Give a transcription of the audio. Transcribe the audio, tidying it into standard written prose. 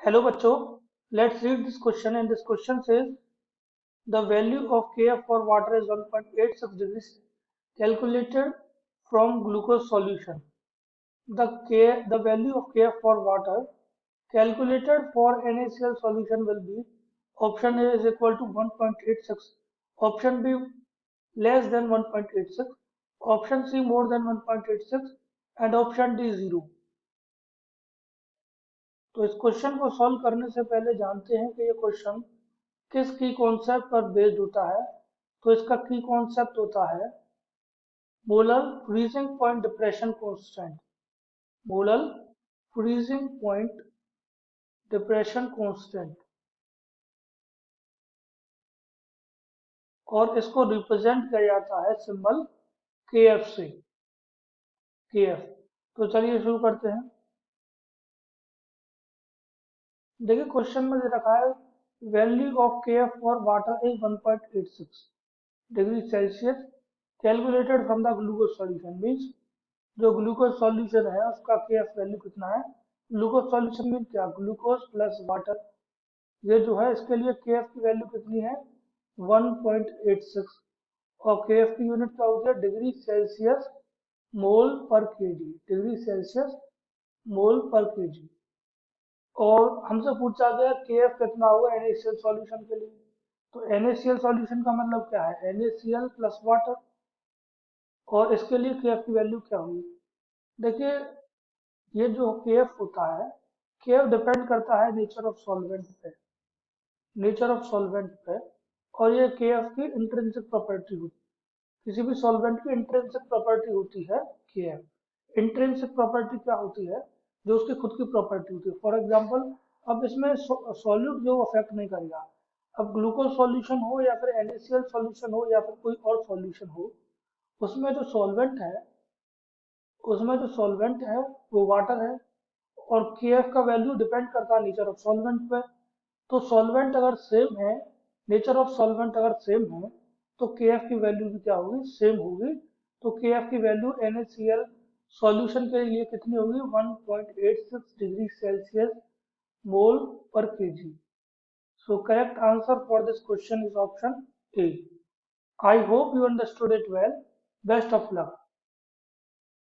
Hello बच्चों, let's read this question and this question says the value of Kf for water is 1.86 degrees calculated from glucose solution. The value of Kf for water calculated for NaCl solution will be option A is equal to 1.86, option B less than 1.86, option C more than 1.86 and option D 0. तो इस question को solve करने से पहले जानते हैं कि ये क्वेश्चन किस की कॉन्सेप्ट पर बेस्ड होता है। तो इसका की कॉन्सेप्ट होता है molar freezing point depression constant. Molar freezing point depression constant, और इसको रिप्रेजेंट किया जाता है सिंबल KF से। KF। तो चलिए शुरू करते हैं। देखिए क्वेश्चन में दे रखा है value of KF for water is 1.86 degree Celsius calculated from the glucose solution. Means जो ग्लूकोज सॉल्यूशन है उसका KF वैल्यू कितना है। ग्लूकोज सॉल्यूशन मीन क्या, ग्लूकोज प्लस वाटर। ये जो है इसके लिए KF की वैल्यू कितनी है 1.86 और KF की यूनिट क्या होती है डिग्री सेल्सियस मोल पर केजी। डिग्री सेल्सियस मोल पर केजी। और हमसे पूछा गया KF कितना होगा NaCl सॉल्यूशन के लिए। तो NaCl सॉल्यूशन का मतलब क्या है NaCl प्लस वाटर, और इसके लिए KF की वैल्यू क्या होगी। देखिए ये जो KF होता है, KF डिपेंड करता है नेचर ऑफ सॉल्वेंट पे, नेचर ऑफ सॉल्वेंट पे। और ये KF की इंट्रिंसिक प्रॉपर्टी होती है। किसी भी सॉल्वेंट की इंट्रिंसिक प्रॉपर्टी होती है KF। इंट्रिंसिक प्रॉपर्टी क्या होती है, जो उसकी खुद की प्रॉपर्टी होती है। फॉर एग्जांपल अब इसमें सॉल्यूट जो अफेक्ट नहीं करेगा। अब ग्लूकोज सॉल्यूशन हो या फिर NaCl सॉल्यूशन हो या फिर कोई और सॉल्यूशन हो, उसमें जो सॉल्वेंट है वो वाटर है, और KF का वैल्यू डिपेंड करता है नेचर ऑफ सॉल्वेंट पे। तो सॉल्वेंट अगर सेम है, नेचर ऑफ सॉल्वेंट अगर सेम है, तो KF की वैल्यू भी क्या होगी, सेम होगी। तो KF की वैल्यू NaCl सॉल्यूशन के लिए कितनी होगी 1.86 डिग्री सेल्सियस मोल पर KG. So correct answer for this question is option A. I hope you understood it well. Best of luck.